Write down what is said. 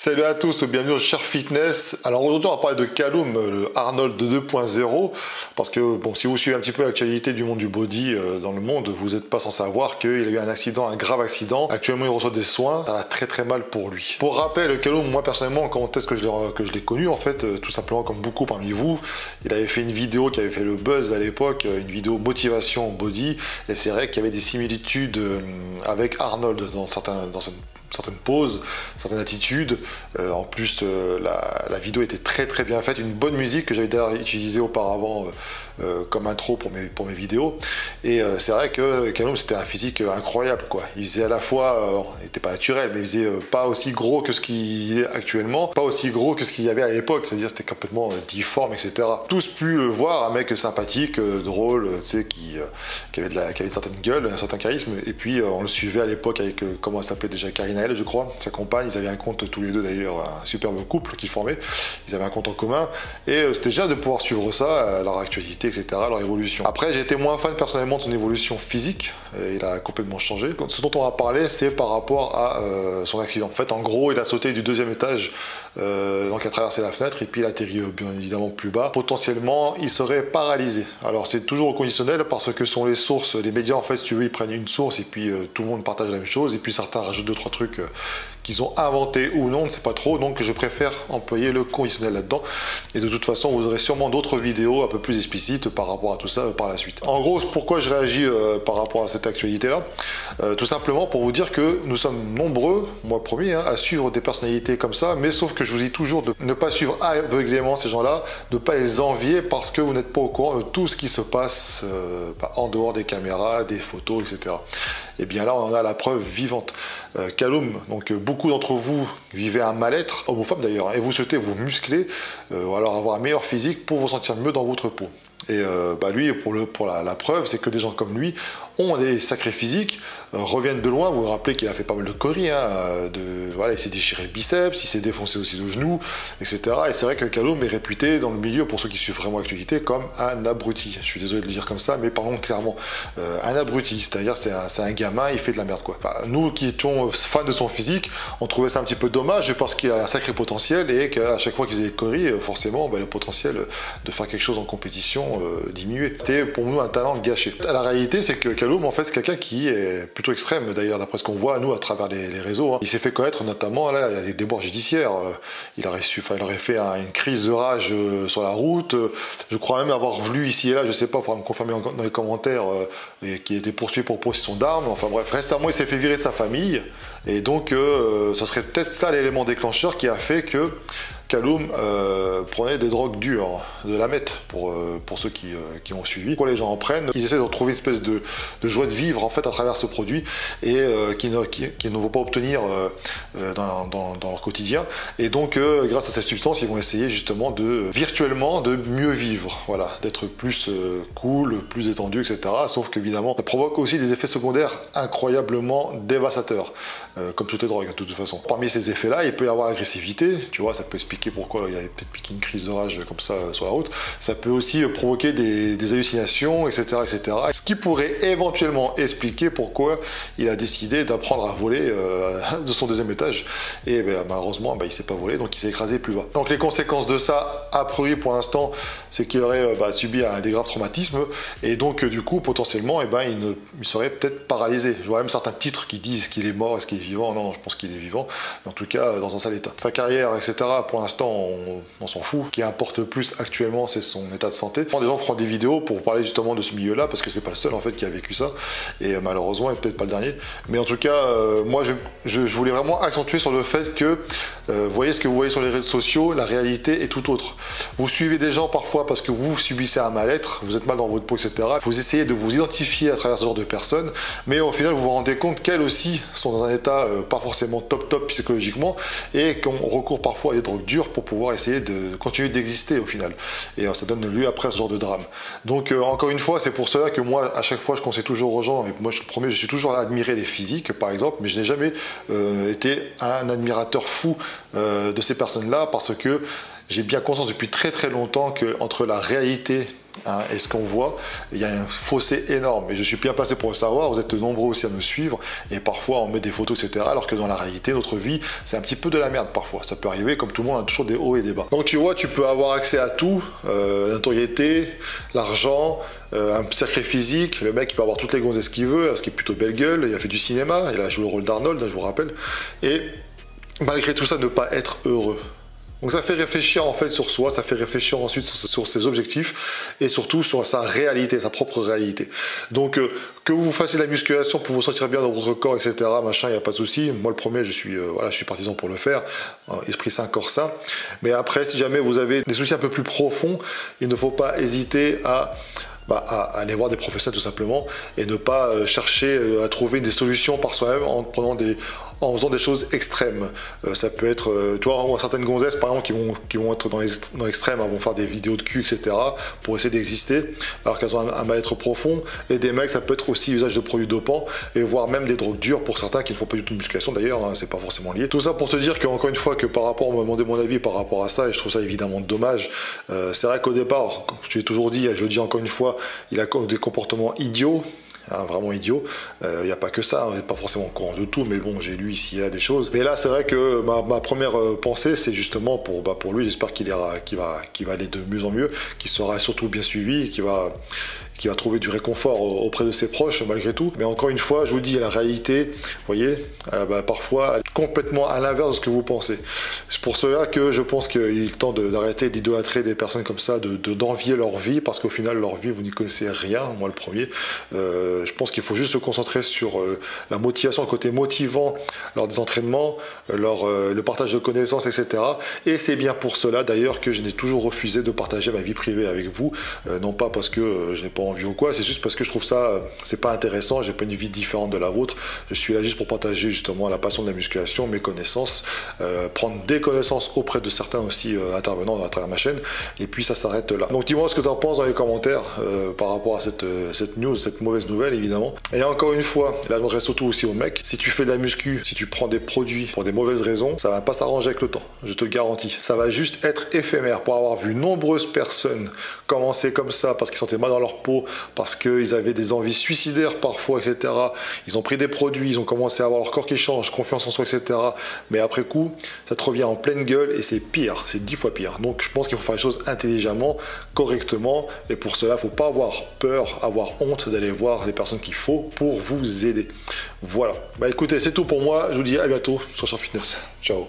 Salut à tous, bienvenue au Cher Fitness. Alors aujourd'hui on va parler de Callum, le Arnold 2.0, parce que bon, si vous suivez un petit peu l'actualité du monde du body dans le monde, vous n'êtes pas sans savoir qu'il a eu un accident, un grave accident. Actuellement il reçoit des soins, ça va très mal pour lui. Pour rappel, Callum, moi personnellement, quand est-ce que je l'ai connu en fait, tout simplement comme beaucoup parmi vous, il avait fait une vidéo qui avait fait le buzz à l'époque, une vidéo motivation body, et c'est vrai qu'il y avait des similitudes avec Arnold dans certaines poses, certaines attitudes. En plus, la vidéo était très bien faite, une bonne musique que j'avais d'ailleurs utilisée auparavant comme intro pour mes vidéos. Et c'est vrai que Callum, c'était un physique incroyable, quoi. Il faisait à la fois, il n'était pas naturel, mais il faisait pas aussi gros que ce qu'il est actuellement, pas aussi gros que ce qu'il y avait à l'époque, c'est-à-dire c'était complètement difforme, etc. Tous pu le voir, un mec sympathique, drôle, tu sais, qui avait une certaine gueule, un certain charisme. Et puis on le suivait à l'époque avec, comment elle s'appelait déjà, Karina Elle, je crois, sa compagne. Ils avaient un compte tous les deux d'ailleurs, un superbe couple qu'ils formaient. Ils avaient un compte en commun. Et c'était déjà de pouvoir suivre ça, leur actualité, etc., leur évolution. Après, j'étais moins fan personnellement de son évolution physique. Il a complètement changé. Ce dont on va parler, c'est par rapport à son accident. En fait, en gros, il a sauté du 2e étage, donc a traversé la fenêtre, et puis il a atterri bien évidemment plus bas. Potentiellement, il serait paralysé. Alors, c'est toujours au conditionnel parce que sont les sources, les médias, en fait, si tu veux, ils prennent une source et puis tout le monde partage la même chose. Et puis certains rajoutent 2-3 trucs qu'ils ont inventés ou non, on ne sait pas trop. Donc, je préfère employer le conditionnel là-dedans. Et de toute façon, vous aurez sûrement d'autres vidéos un peu plus explicites par rapport à tout ça par la suite. En gros, pourquoi je réagis par rapport à cette actualité-là, tout simplement pour vous dire que nous sommes nombreux, moi premier, à suivre des personnalités comme ça, mais sauf que je vous dis toujours de ne pas suivre aveuglément ces gens-là, de ne pas les envier parce que vous n'êtes pas au courant de tout ce qui se passe en dehors des caméras, des photos, etc. Et bien là, on en a la preuve vivante. Callum, donc beaucoup d'entre vous vivez un mal-être, homme ou femme d'ailleurs, et vous souhaitez vous muscler, ou alors avoir un meilleur physique pour vous sentir mieux dans votre peau. Et lui, pour la preuve, c'est que des gens comme lui ont des sacrés physiques, reviennent de loin. Vous vous rappelez qu'il a fait pas mal de conneries, voilà, il s'est déchiré le biceps, il s'est défoncé aussi le genou, etc. Et c'est vrai que Callum est réputé dans le milieu, pour ceux qui suivent vraiment l'actualité, comme un abruti. Je suis désolé de le dire comme ça, mais parlons clairement. Un abruti, c'est-à-dire c'est un gamin, il fait de la merde, quoi. Enfin, nous qui étions fans de son physique, on trouvait ça un petit peu dommage parce qu'il a un sacré potentiel et qu'à chaque fois qu'il faisait des conneries, forcément, le potentiel de faire quelque chose en compétition diminuait. C'était pour nous un talent gâché. La réalité, c'est que Callum, en fait, c'est quelqu'un qui est plutôt extrême, d'ailleurs, d'après ce qu'on voit, nous, à travers les réseaux. Il s'est fait connaître, notamment, là, il y a des déboires judiciaires. Il aurait fait une crise de rage sur la route. Je crois même avoir lu ici et là, je sais pas, il faudra me confirmer dans les commentaires, qu'il était poursuivi pour possession d'armes. Enfin bref, récemment, il s'est fait virer de sa famille. Et donc, ça serait peut-être ça l'élément déclencheur qui a fait que Callum prenait des drogues dures, de la meth, pour ceux qui ont suivi. Pourquoi les gens en prennent? Ils essaient de retrouver une espèce de joie de vivre en fait à travers ce produit et qu'ils ne vont pas obtenir dans leur quotidien. Et donc grâce à cette substance, ils vont essayer justement virtuellement de mieux vivre, voilà, d'être plus cool, plus détendu, etc. Sauf qu'évidemment, ça provoque aussi des effets secondaires incroyablement dévastateurs, comme toutes les drogues de toute façon. Parmi ces effets-là, il peut y avoir l'agressivité, tu vois, ça peut expliquer pourquoi il avait peut-être piqué une crise de rage comme ça sur la route. Ça peut aussi provoquer des hallucinations, etc., etc. Ce qui pourrait éventuellement expliquer pourquoi il a décidé d'apprendre à voler de son 2e étage. Et malheureusement, il ne s'est pas volé, donc il s'est écrasé plus bas. Donc les conséquences de ça, a priori pour l'instant, c'est qu'il aurait subi des graves traumatismes. Et donc du coup, potentiellement, il serait peut-être paralysé. Je vois même certains titres qui disent qu'il est mort, est-ce qu'il est vivant? Non, je pense qu'il est vivant. Mais en tout cas, dans un sale état. Sa carrière, etc., pour l'instant, on s'en fout. Ce qui importe le plus actuellement, c'est son état de santé. Des gens feront des vidéos pour parler justement de ce milieu-là, parce que c'est pas le seul en fait qui a vécu ça, et malheureusement, et peut-être pas le dernier. Mais en tout cas, moi, je voulais vraiment accentuer sur le fait que, voyez ce que vous voyez sur les réseaux sociaux, la réalité est tout autre. Vous suivez des gens parfois parce que vous subissez un mal-être, vous êtes mal dans votre peau, etc. Vous essayez de vous identifier à travers ce genre de personnes, mais au final, vous vous rendez compte qu'elles aussi sont dans un état pas forcément top psychologiquement, et qu'on recourt parfois à des drogues dures pour pouvoir essayer de continuer d'exister au final. Et ça donne lieu après à ce genre de drame. Donc encore une fois, c'est pour cela que moi, à chaque fois, je conseille toujours aux gens, et moi je promets, je suis toujours là à admirer les physiques, par exemple, mais je n'ai jamais été un admirateur fou de ces personnes-là, parce que j'ai bien conscience depuis très longtemps que entre la réalité hein, et ce qu'on voit, il y a un fossé énorme. Et je suis bien placé pour le savoir, vous êtes nombreux aussi à me suivre, et parfois on met des photos, etc. Alors que dans la réalité, notre vie, c'est un petit peu de la merde parfois. Ça peut arriver, comme tout le monde, on a toujours des hauts et des bas. Donc tu vois, tu peux avoir accès à tout, la notoriété, l'argent, un sacré physique. Le mec, il peut avoir toutes les gonzesses qu'il veut, parce qu'il est plutôt belle gueule, il a fait du cinéma, il a joué le rôle d'Arnold, je vous rappelle. Et malgré tout ça, ne pas être heureux. Donc ça fait réfléchir en fait sur soi, ça fait réfléchir ensuite sur ses objectifs et surtout sur sa réalité, sa propre réalité. Donc que vous fassiez de la musculation pour vous sentir bien dans votre corps, etc., machin, il n'y a pas de souci. Moi le premier, je suis partisan pour le faire, esprit sain, corps sain. Mais après, si jamais vous avez des soucis un peu plus profonds, il ne faut pas hésiter à aller voir des professionnels tout simplement et ne pas chercher à trouver des solutions par soi-même en faisant des choses extrêmes. Ça peut être, tu vois, certaines gonzesses par exemple qui vont être dans l'extrême, elles vont faire des vidéos de cul, etc. pour essayer d'exister alors qu'elles ont un mal-être profond. Et des mecs, ça peut être aussi usage de produits dopants et voire même des drogues dures pour certains qui ne font pas du tout de musculation d'ailleurs, hein, c'est pas forcément lié. Tout ça pour te dire qu'encore une fois que par rapport, on m'a demandé mon avis par rapport à ça et je trouve ça évidemment dommage. C'est vrai qu'au départ, je l'ai toujours dit et je le dis encore une fois, il a des comportements idiots, hein, vraiment idiots. Il n'y a pas que ça, on n'est pas forcément au courant de tout, mais bon, j'ai lu ici des choses. Mais là, c'est vrai que ma première pensée, c'est justement pour lui, j'espère qu'il va aller de mieux en mieux, qu'il sera surtout bien suivi, et qu'il va trouver du réconfort auprès de ses proches malgré tout. Mais encore une fois, je vous dis, la réalité, vous voyez, parfois elle est complètement à l'inverse de ce que vous pensez. C'est pour cela que je pense qu'il est temps d'arrêter d'idolâtrer des personnes comme ça, d'envier leur vie, parce qu'au final, leur vie, vous n'y connaissez rien, moi le premier. Je pense qu'il faut juste se concentrer sur la motivation, le côté motivant lors des entraînements, le partage de connaissances, etc. Et c'est bien pour cela d'ailleurs que je n'ai toujours refusé de partager ma vie privée avec vous, non pas parce que je n'ai pas envie ou quoi, c'est juste parce que je trouve ça, c'est pas intéressant, j'ai pas une vie différente de la vôtre, je suis là juste pour partager justement la passion de la musculation, mes connaissances, prendre des connaissances auprès de certains aussi intervenants à travers ma chaîne, et puis ça s'arrête là. Donc dis-moi ce que tu en penses dans les commentaires par rapport à cette news, cette mauvaise nouvelle évidemment. Et encore une fois, là je m'adresse surtout aussi aux mecs, si tu fais de la muscu, si tu prends des produits pour des mauvaises raisons, ça va pas s'arranger avec le temps, je te le garantis. Ça va juste être éphémère. Pour avoir vu nombreuses personnes commencer comme ça parce qu'ils sentaient mal dans leur peau, parce qu'ils avaient des envies suicidaires parfois, etc. Ils ont pris des produits, ils ont commencé à avoir leur corps qui change, confiance en soi, etc. Mais après coup, ça te revient en pleine gueule et c'est pire, c'est 10 fois pire. Donc je pense qu'il faut faire les choses intelligemment, correctement, et pour cela, il ne faut pas avoir peur, avoir honte d'aller voir les personnes qu'il faut pour vous aider. Voilà. Écoutez, c'est tout pour moi. Je vous dis à bientôt sur Sharp Fitness. Ciao.